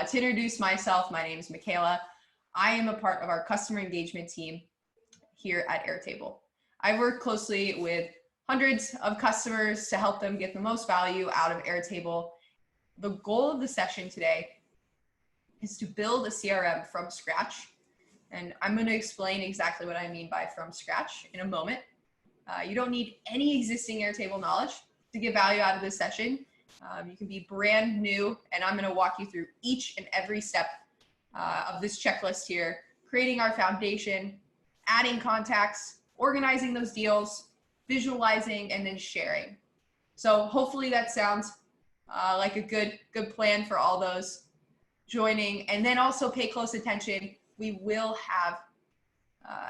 To introduce myself, my name is Michaela. I am a part of our customer engagement team here at Airtable. I work closely with hundreds of customers to help them get the most value out of Airtable. The goal of the session today is to build a CRM from scratch. And I'm going to explain exactly what I mean by from scratch in a moment. You don't need any existing Airtable knowledge to get value out of this session. You can be brand new, and I'm going to walk you through each and every step of this checklist here, creating our foundation, adding contacts, organizing those deals, visualizing, and then sharing. So hopefully that sounds like a good plan for all those joining. And then also pay close attention. We will have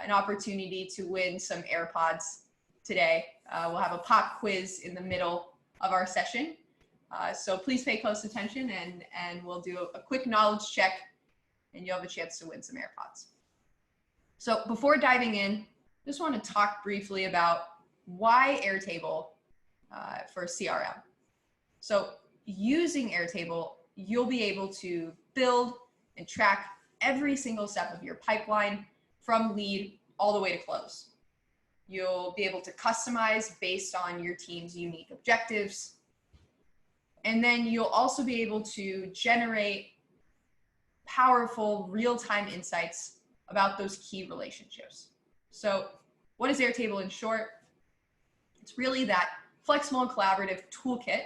an opportunity to win some AirPods today. We'll have a pop quiz in the middle of our session. So please pay close attention, and we'll do a quick knowledge check, and you'll have a chance to win some AirPods. So before diving in, just want to talk briefly about why Airtable for CRM. So using Airtable, you'll be able to build and track every single step of your pipeline from lead all the way to close. You'll be able to customize based on your team's unique objectives. And then you'll also be able to generate powerful real-time insights about those key relationships. So what is Airtable in short? It's really that flexible and collaborative toolkit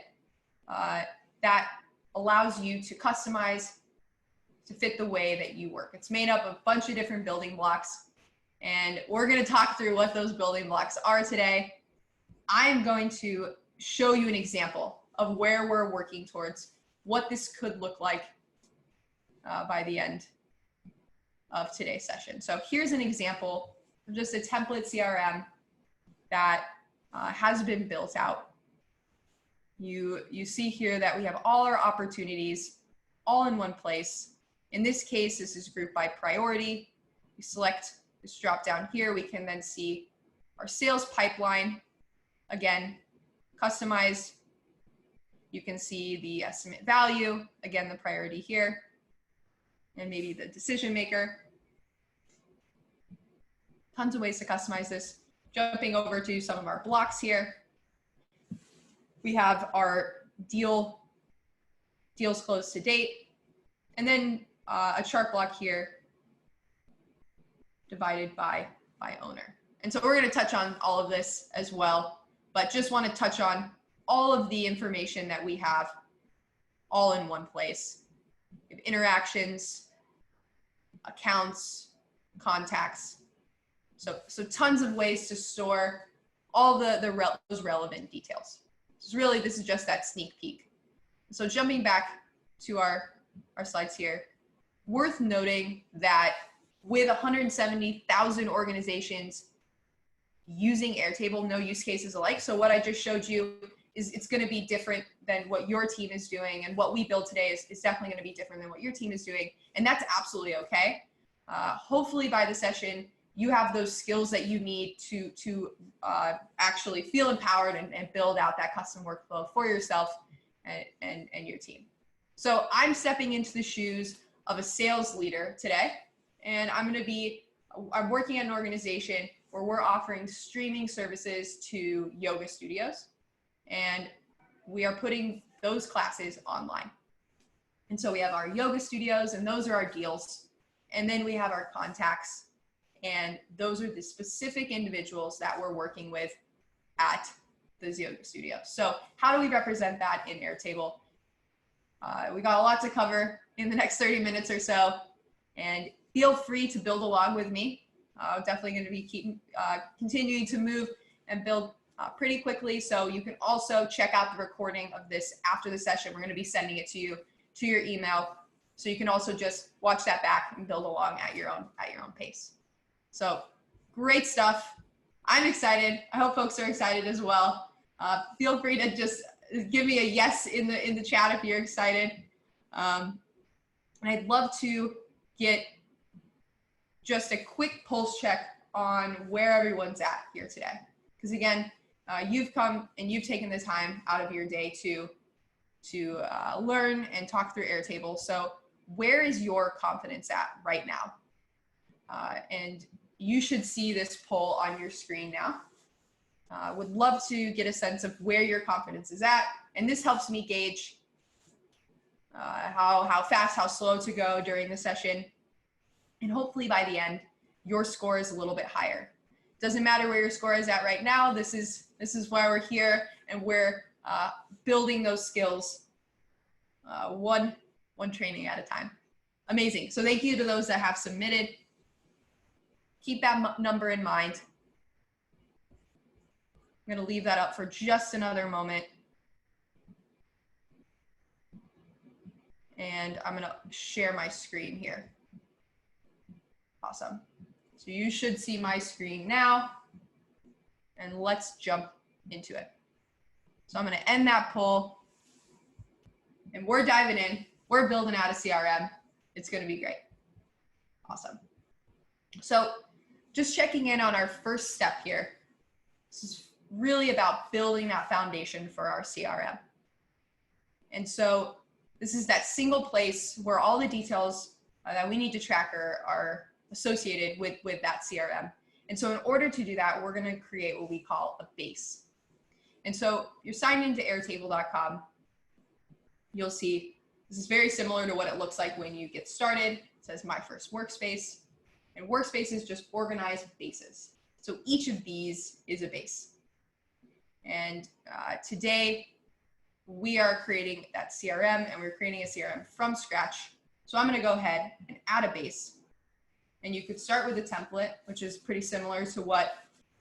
that allows you to customize to fit the way that you work. It's made up of a bunch of different building blocks, and we're going to talk through what those building blocks are today. I'm going to show you an example of where we're working towards, what this could look like by the end of today's session. So here's an example of just a template CRM that has been built out. You see here that we have all our opportunities all in one place. In this case, this is grouped by priority. We select this drop down here. We can then see our sales pipeline, again, customized. You can see the estimate value, again, the priority here, and maybe the decision maker. Tons of ways to customize this. Jumping over to some of our blocks here. We have our deals closed to date, and then a chart block here divided by owner. And so we're going to touch on all of this as well, but just want to touch on all of the information that we have all in one place. We have interactions, accounts, contacts. So tons of ways to store all those relevant details. So this is just that sneak peek. So jumping back to our slides here, worth noting that with 170,000 organizations using Airtable, no use cases alike. So what I just showed you is it's going to be different than what your team is doing, and what we build today is definitely going to be different than what your team is doing, and that's absolutely okay. Hopefully by the session, you have those skills that you need to actually feel empowered and build out that custom workflow for yourself and your team. So I'm stepping into the shoes of a sales leader today, and I'm working at an organization where we're offering streaming services to yoga studios, and we are putting those classes online. And so we have our yoga studios, and those are our deals. And then we have our contacts, and those are the specific individuals that we're working with at those yoga studios. So how do we represent that in Airtable? We got a lot to cover in the next 30 minutes or so, and feel free to build along with me. Definitely going to be continuing to move and build pretty quickly. So you can also check out the recording of this after the session. We're going to be sending it to you to your email, so you can also just watch that back and build along at your own pace. So great stuff. I'm excited. I hope folks are excited as well. Feel free to just give me a yes in the chat if you're excited. And I'd love to get just a quick pulse check on where everyone's at here today. Because again, you've come and you've taken the time out of your day to learn and talk through Airtable. So where is your confidence at right now? And you should see this poll on your screen now. Would love to get a sense of where your confidence is at. And this helps me gauge how fast, how slow to go during the session. And hopefully by the end, your score is a little bit higher. Doesn't matter where your score is at right now. This is why we're here, and we're building those skills one training at a time. Amazing. So thank you to those that have submitted. Keep that number in mind. I'm going to leave that up for just another moment. And I'm going to share my screen here. Awesome. So you should see my screen now. And let's jump into it. So I'm going to end that poll. And we're diving in. We're building out a CRM. It's going to be great. Awesome. So just checking in on our first step here. This is really about building that foundation for our CRM. And so this is that single place where all the details that we need to track are associated with that CRM. And so in order to do that, we're going to create what we call a base. And so you're signed into Airtable.com. You'll see this is very similar to what it looks like when you get started. It says My First Workspace. And workspaces just organize bases. So each of these is a base. And today we are creating that CRM, and we're creating a CRM from scratch. So I'm going to go ahead and add a base. And you could start with a template, which is pretty similar to what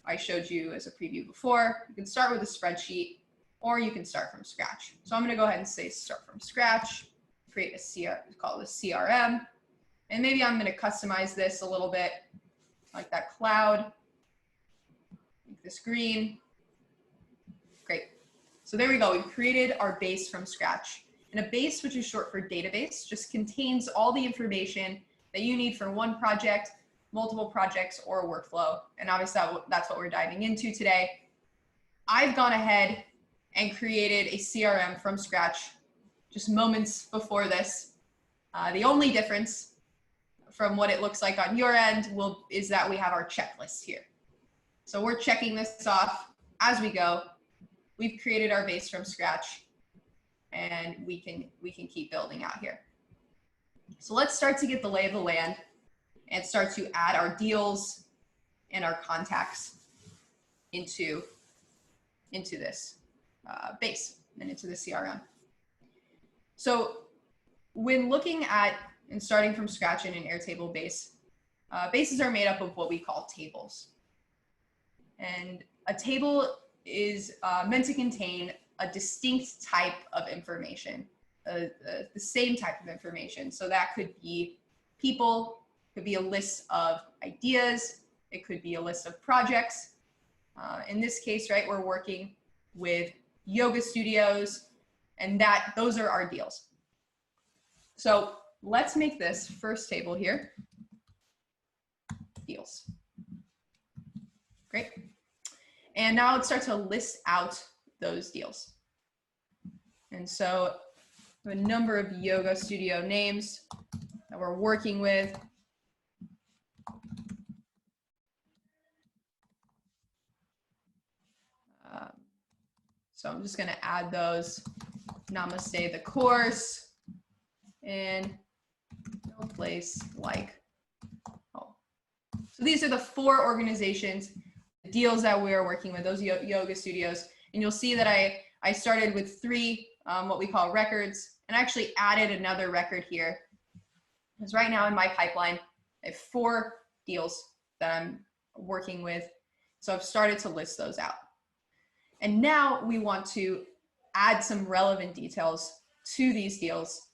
I showed you as a preview before. You can start with a spreadsheet, or you can start from scratch. So I'm going to go ahead and say start from scratch, create a CRM, call it a CRM. And maybe I'm going to customize this a little bit, like that cloud, make this green. Great. So there we go. We've created our base from scratch. And a base, which is short for database, just contains all the information that you need for one project, multiple projects, or a workflow. And obviously that's what we're diving into today. I've gone ahead and created a CRM from scratch just moments before this. The only difference from what it looks like on your end is that we have our checklist here. So we're checking this off as we go. We've created our base from scratch, and we can keep building out here. So let's start to get the lay of the land and start to add our deals and our contacts into this base and into the CRM. So when looking at and starting from scratch in an Airtable base, bases are made up of what we call tables. And a table is meant to contain a distinct type of information, the same type of information. So that could be people, could be a list of ideas, it could be a list of projects. In this case, right, we're working with yoga studios, and those are our deals. So let's make this first table here, deals. Great. And now let's start to list out those deals. And so a number of yoga studio names that we're working with. So I'm just going to add those. Namaste, the course, and no place like home. So these are the 4 organizations, the deals that we are working with, those yoga studios. And you'll see that I started with 3 what we call records, and I actually added another record here. Because right now in my pipeline, I have 4 deals that I'm working with. So I've started to list those out. And now we want to add some relevant details to these deals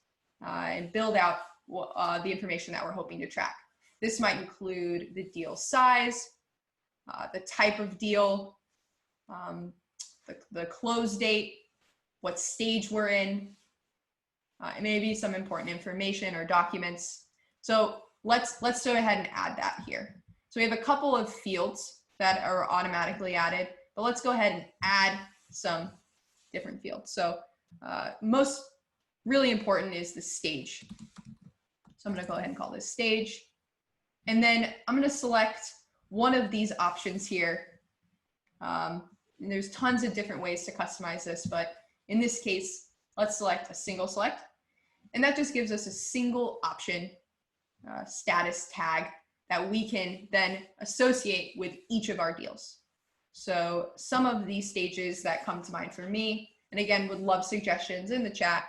and build out the information that we're hoping to track. This might include the deal size, the type of deal, the close date, what stage we're in, maybe some important information or documents. So let's go ahead and add that here. So we have a couple of fields that are automatically added, but let's go ahead and add some different fields. So most really important is the stage. So I'm going to go ahead and call this stage. And then I'm going to select one of these options here. And there's tons of different ways to customize this, but in this case, let's select a single select. And that just gives us a single option status tag that we can then associate with each of our deals. So some of these stages that come to mind for me, and again, would love suggestions in the chat.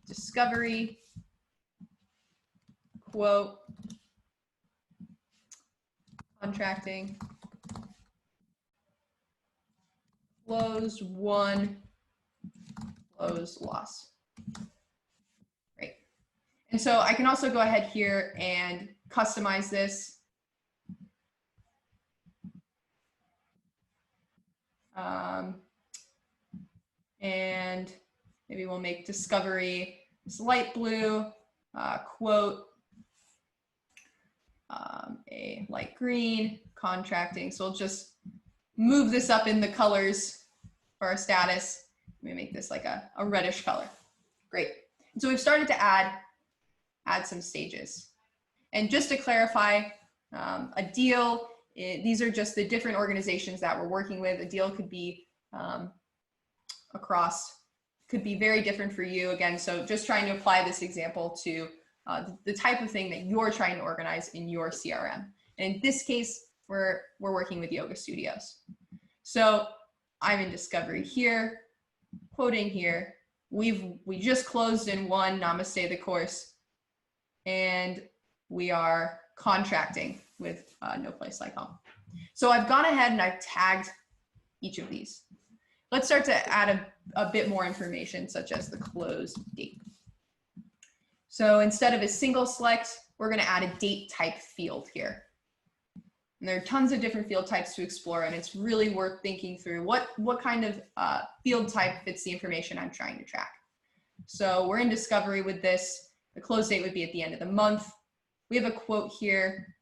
Discovery, quote, contracting, close, won, close, loss. Great. And so I can also go ahead here and customize this. And maybe we'll make discovery this light blue, quote, a light green, contracting. So we'll just move this up in the colors for our status. Let me make this like a reddish color. Great. And so we've started to add some stages. And just to clarify, a deal, these are just the different organizations that we're working with. A deal could be could be very different for you. Again, so just trying to apply this example to the type of thing that you're trying to organize in your CRM. And in this case, we're working with yoga studios. So I'm in discovery here, quoting here. We just closed in one Namaste the course, and we are contracting with No Place Like Home. So I've gone ahead and I've tagged each of these. Let's start to add a bit more information, such as the close date. So instead of a single select, we're going to add a date type field here. And there are tons of different field types to explore, and it's really worth thinking through what kind of field type fits the information I'm trying to track. So we're in discovery with this. The close date would be at the end of the month. We have a quote here,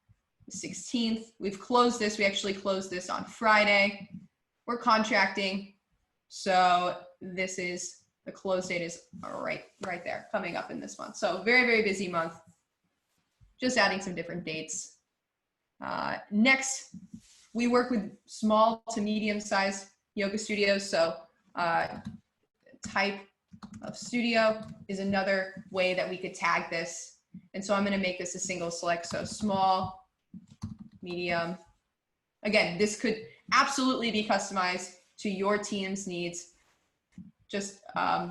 the 16th. We've closed this. We actually closed this on Friday. We're contracting. So this is, the close date is right there, coming up in this month. So very, very busy month. Just adding some different dates. Next, we work with small to medium-sized yoga studios. So type of studio is another way that we could tag this. And so I'm going to make this a single select. So small, medium. Again, this could absolutely be customized to your team's needs. Just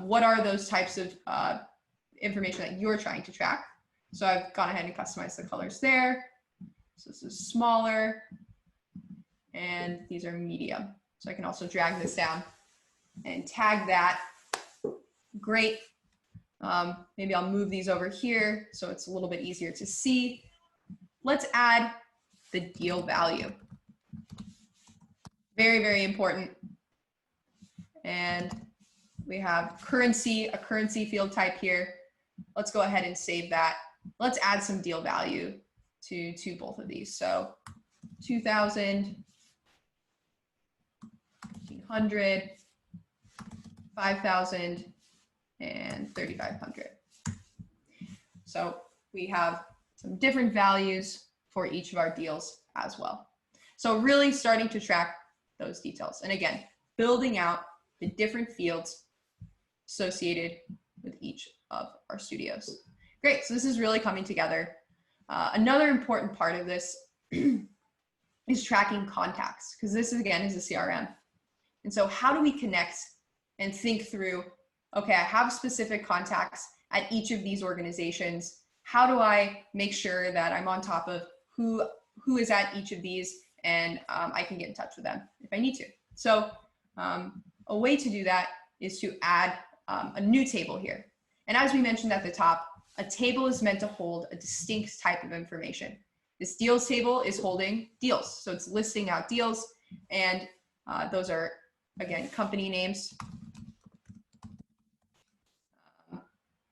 what are those types of information that you're trying to track? So I've gone ahead and customized the colors there. So this is smaller, and these are medium. So I can also drag this down and tag that. Great. Maybe I'll move these over here so it's a little bit easier to see. Let's add the deal value. Very, very important. And we have currency, a currency field type here. Let's go ahead and save that. Let's add some deal value to both of these. So 2,000, 1,500, 5,000, and 3,500. So we have some different values for each of our deals as well. So really starting to track those details. And again, building out the different fields associated with each of our studios. Great, so this is really coming together. Another important part of this is tracking contacts, because this again is a CRM. And so how do we connect and think through, okay, I have specific contacts at each of these organizations. How do I make sure that I'm on top of who is at each of these, and I can get in touch with them if I need to? So a way to do that is to add a new table here. And as we mentioned at the top, a table is meant to hold a distinct type of information. This deals table is holding deals. So it's listing out deals, and those are, again, company names.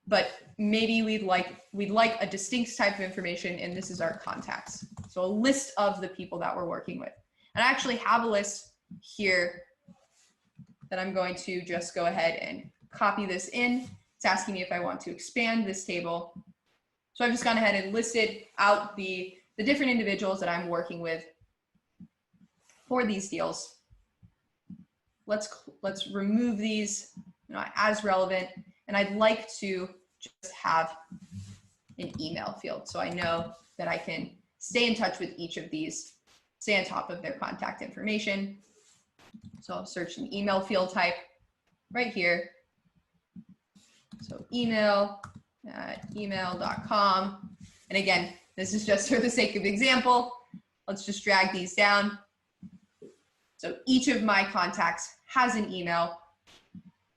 But maybe we'd like a distinct type of information, and this is our contacts. So a list of the people that we're working with. And I actually have a list here that I'm going to just go ahead and copy this in. It's asking me if I want to expand this table. So I've just gone ahead and listed out the different individuals that I'm working with for these deals. Let's remove these, as relevant, and I'd like to just have an email field so I know that I can stay in touch with each of these, stay on top of their contact information. So I'll search an email field type right here. So email at email.com. And again, this is just for the sake of example. Let's just drag these down. So each of my contacts has an email.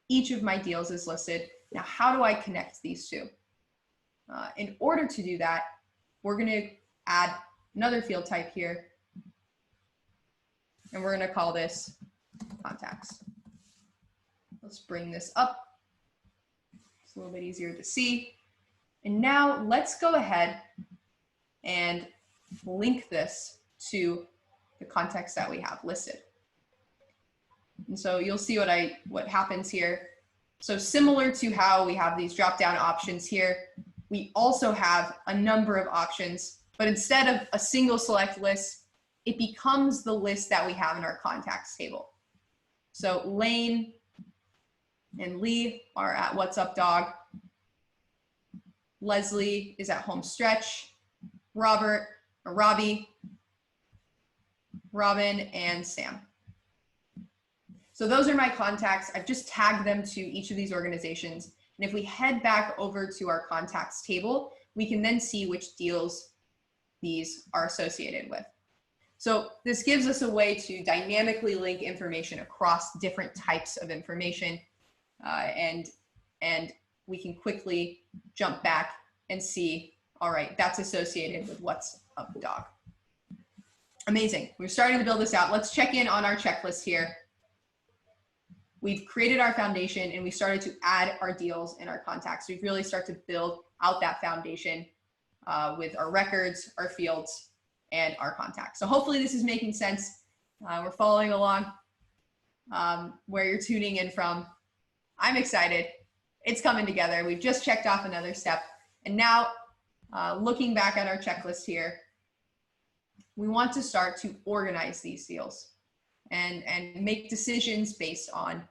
Each of my deals is listed. Now, how do I connect these two? In order to do that, we're going to add another field type here. And we're going to call this contacts. Let's bring this up. It's a little bit easier to see. And now let's go ahead and link this to the contacts that we have listed. And so you'll see what happens here. So similar to how we have these drop-down options here, we also have a number of options, but instead of a single select list, it becomes the list that we have in our contacts table. So Lane and Lee are at What's Up Dog. Leslie is at Home Stretch. Robbie, Robin, and Sam. So those are my contacts. I've just tagged them to each of these organizations. And if we head back over to our contacts table, we can then see which deals these are associated with. So this gives us a way to dynamically link information across different types of information. And we can quickly jump back and see, all right, that's associated with What's Up Dog. Amazing. We're starting to build this out. Let's check in on our checklist here. We've created our foundation and we started to add our deals and our contacts. We've really started to build out that foundation with our records, our fields, and our contacts. So hopefully this is making sense. We're following along where you're tuning in from. I'm excited. It's coming together. We've just checked off another step. And now looking back at our checklist here, we want to start to organize these deals and make decisions based on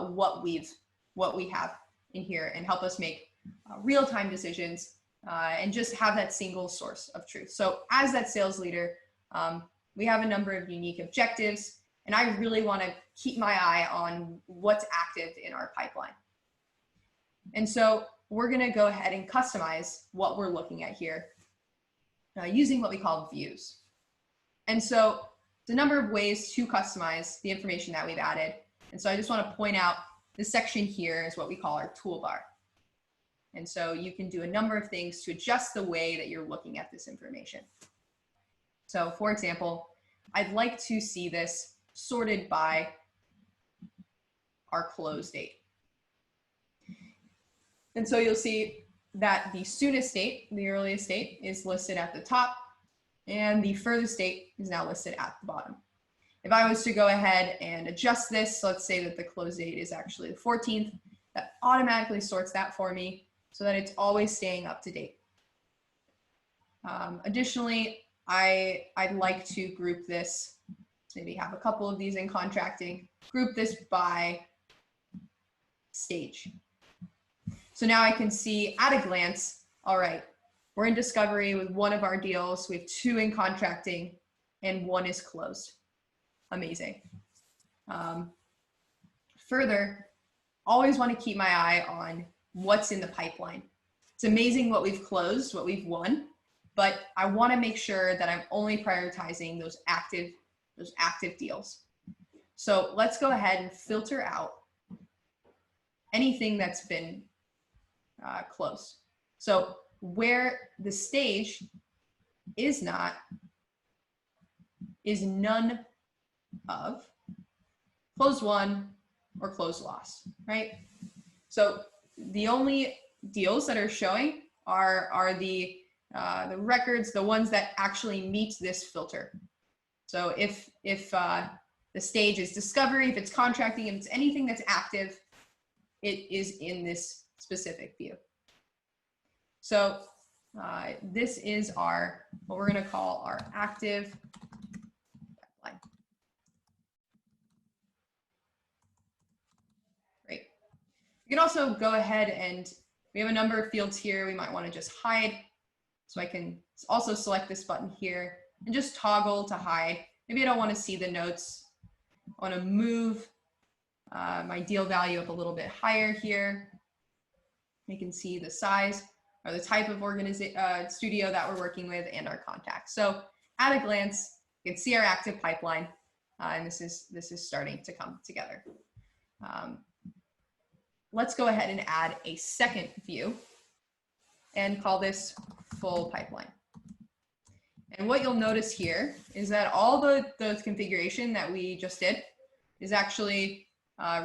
what we have in here and help us make real-time decisions and just have that single source of truth. So as that sales leader, we have a number of unique objectives, and I really want to keep my eye on what's active in our pipeline. And so we're going to go ahead and customize what we're looking at here using what we call views. And so there's a number of ways to customize the information that we've added. And so I just want to point out this section here is what we call our toolbar. And so you can do a number of things to adjust the way that you're looking at this information. So for example, I'd like to see this sorted by our close date. And so you'll see that the soonest date, the earliest date, is listed at the top, and the furthest date is now listed at the bottom. If I was to go ahead and adjust this, so let's say that the close date is actually the 14th, that automatically sorts that for me so that it's always staying up to date. Additionally, I'd like to group this, maybe have a couple of these in contracting, group this by stage. So now I can see at a glance, all right, we're in discovery with one of our deals, we have 2 in contracting, and 1 is closed. Amazing. Further, always want to keep my eye on what's in the pipeline. It's amazing what we've closed, what we've won, but I want to make sure that I'm only prioritizing those active deals. So let's go ahead and filter out anything that's been closed. So where the stage is not, is none of, closed won or closed loss, right? So the only deals that are showing are the records, the ones that actually meet this filter. So if the stage is discovery, if it's contracting, if it's anything that's active, it is in this specific view. So this is our, what we're going to call our active pipeline. Great. You can also go ahead and we have a number of fields here we might want to just hide. So I can also select this button here and just toggle to hide. Maybe I don't want to see the notes. I want to move my deal value up a little bit higher here. You can see the size or the type of studio that we're working with and our contacts. So at a glance, you can see our active pipeline, and this is starting to come together. Let's go ahead and add a second view and call this full pipeline. And what you'll notice here is that all the configuration that we just did is actually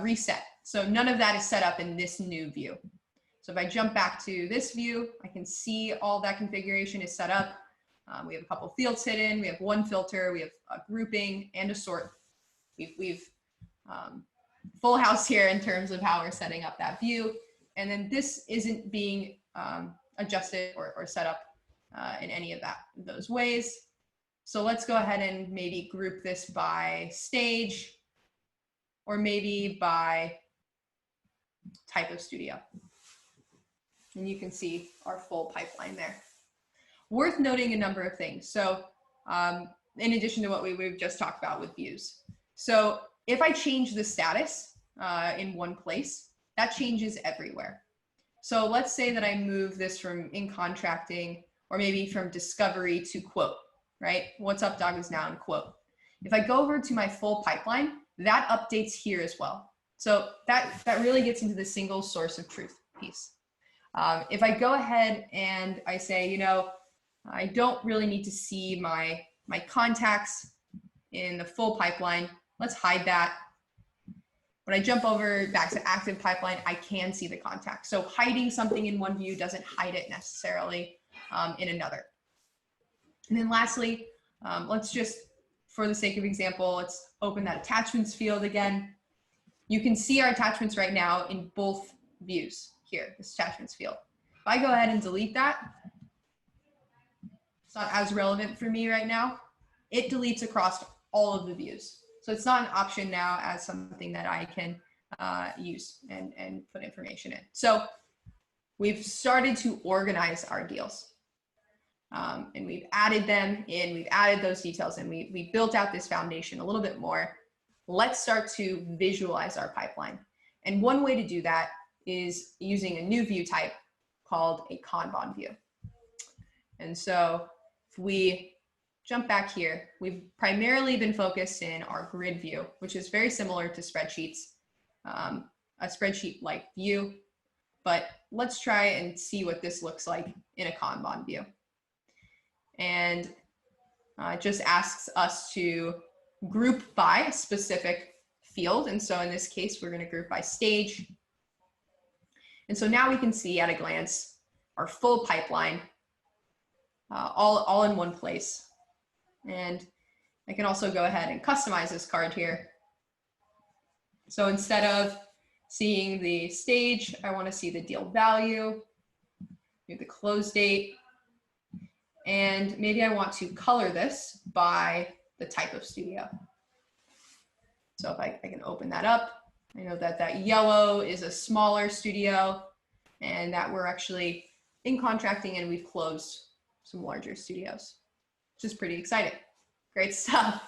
reset. So none of that is set up in this new view. So if I jump back to this view, I can see all that configuration is set up. We have a couple fields hidden. We have one filter. We have a grouping and a sort. We've full house here in terms of how we're setting up that view. And then this isn't being adjusted or set up in any of those ways. So let's go ahead and maybe group this by stage or maybe by type of studio. And you can see our full pipeline there. Worth noting a number of things. So in addition to what we've just talked about with views. So if I change the status in one place, that changes everywhere. So let's say that I move this from in contracting or maybe from discovery to quote, right? What's up, dog is now in quote. If I go over to my full pipeline, that updates here as well. So that really gets into the single source of truth piece. If I go ahead and I say, you know, I don't really need to see my contacts in the full pipeline, let's hide that. When I jump over back to active pipeline, I can see the contacts. So hiding something in one view doesn't hide it necessarily in another. And then lastly, let's just, for the sake of example, let's open that attachments field again. You can see our attachments right now in both views here, this attachments field. If I go ahead and delete that, it's not as relevant for me right now. It deletes across all of the views. So it's not an option now as something that I can use and put information in. So we've started to organize our deals. And we've added them in, we've added those details, and we built out this foundation a little bit more. Let's start to visualize our pipeline. And one way to do that is using a new view type called a Kanban view. And so if we jump back here, we've primarily been focused in our grid view, which is very similar to spreadsheets, a spreadsheet-like view. But let's try and see what this looks like in a Kanban view. And it just asks us to group by a specific field. And so in this case, we're going to group by stage. And so now we can see at a glance our full pipeline all in one place. And I can also go ahead and customize this card here. So instead of seeing the stage, I want to see the deal value, the close date, and maybe I want to color this by the type of studio. So if I can open that up, I know that that yellow is a smaller studio and that we're actually in contracting and we've closed some larger studios, which is pretty exciting. Great stuff.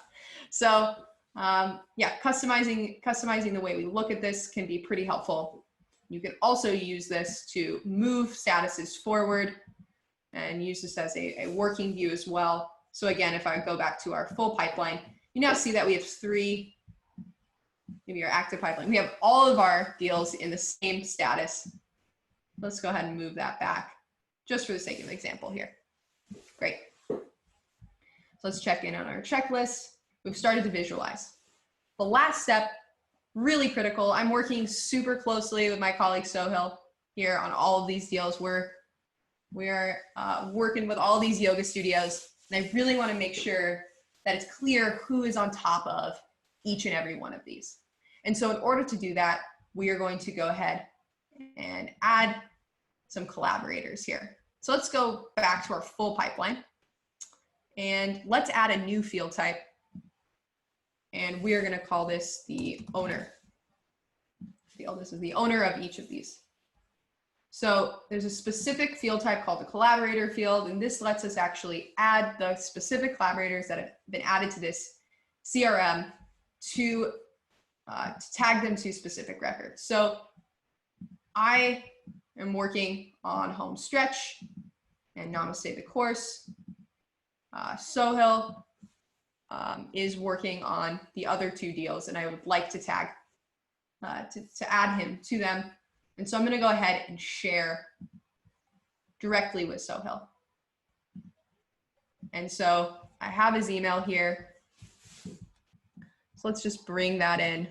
So yeah, customizing the way we look at this can be pretty helpful. You can also use this to move statuses forward and use this as a working view as well. So again, if I go back to our full pipeline, you now see that we have three, maybe our active pipeline. We have all of our deals in the same status. Let's go ahead and move that back just for the sake of example here. Great. So let's check in on our checklist. We've started to visualize. The last step, really critical. I'm working super closely with my colleague Sohail here on all of these deals. We're working with all these yoga studios, and I really want to make sure that it's clear who is on top of each and every one of these. And so in order to do that, we are going to go ahead and add some collaborators here. So let's go back to our full pipeline and let's add a new field type. And we are going to call this the owner field. This is the owner of each of these. So there's a specific field type called the collaborator field, and this lets us actually add the specific collaborators that have been added to this CRM to tag them to specific records. So I am working on home stretch and Namaste the course. Sohail is working on the other two deals, and I would like to tag to add him to them. And so I'm going to go ahead and share directly with Sohail. And so I have his email here. So let's just bring that in.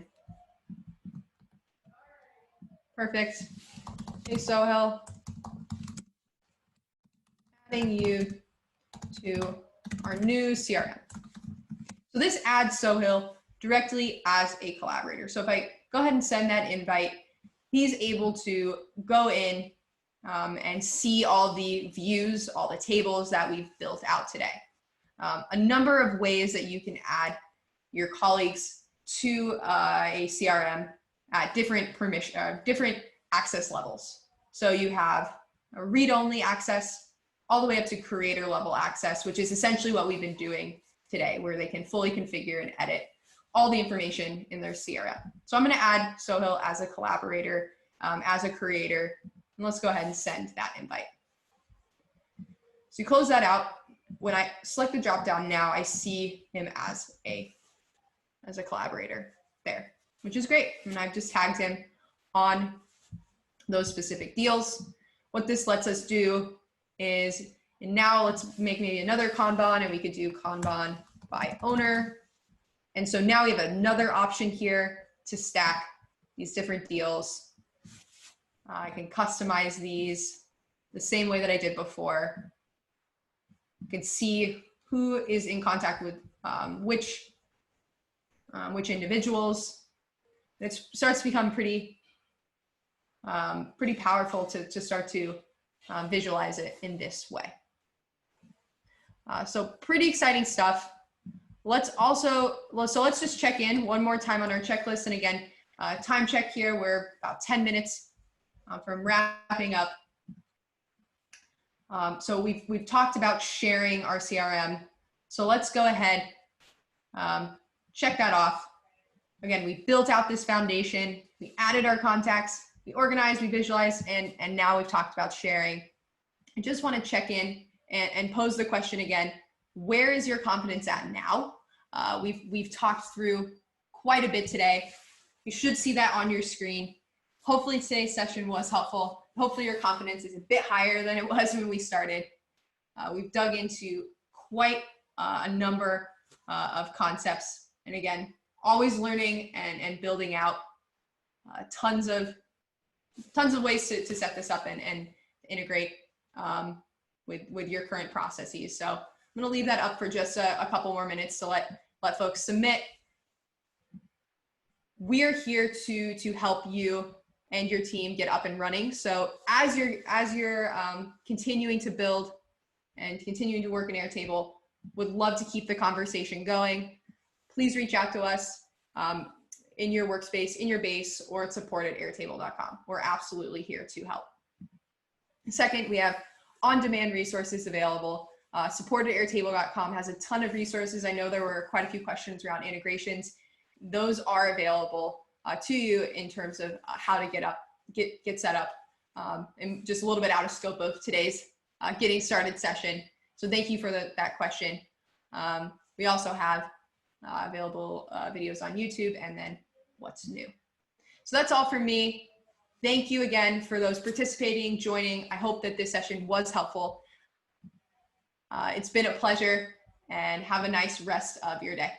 Perfect. Hey, Sohail. Adding you to our new CRM. So this adds Sohail directly as a collaborator. So if I go ahead and send that invite, he's able to go in and see all the views, all the tables that we've built out today. A number of ways that you can add your colleagues to a CRM at different different access levels. So you have a read-only access all the way up to creator level access, which is essentially what we've been doing today, where they can fully configure and edit all the information in their CRM. So I'm going to add Sohail as a collaborator, as a creator, and let's go ahead and send that invite. So you close that out. When I select the drop down now, I see him as a collaborator there, which is great. And I've just tagged him on those specific deals. What this lets us do is, and now let's make maybe another Kanban, and we could do Kanban by owner. And so now we have another option here to stack these different deals. I can customize these the same way that I did before. You can see who is in contact with which individuals. It starts to become pretty powerful to start to visualize it in this way. So pretty exciting stuff. Let's just check in one more time on our checklist. And again, time check here, we're about 10 minutes from wrapping up. So we've talked about sharing our CRM. So let's go ahead, check that off. Again, we built out this foundation, we added our contacts, we organized, we visualized, and now we've talked about sharing. I just want to check in and pose the question again, where is your confidence at now? We've talked through quite a bit today. You should see that on your screen. Hopefully today's session was helpful. Hopefully your confidence is a bit higher than it was when we started. We've dug into quite a number of concepts. And again, always learning and building out tons of ways to set this up and integrate with your current processes. So I'm going to leave that up for just a couple more minutes to let folks submit. We are here to help you and your team get up and running. So as you're continuing to build and continuing to work in Airtable, would love to keep the conversation going. Please reach out to us in your workspace, in your base, or at support@airtable.com. We're absolutely here to help. Second, we have on-demand resources available. Support@airtable.com has a ton of resources. I know there were quite a few questions around integrations. Those are available to you in terms of how to get set up, and just a little bit out of scope of today's getting started session. So thank you for that question. We also have available videos on YouTube, and then what's new. So that's all from me. Thank you again for those participating, joining. I hope that this session was helpful. It's been a pleasure, and have a nice rest of your day.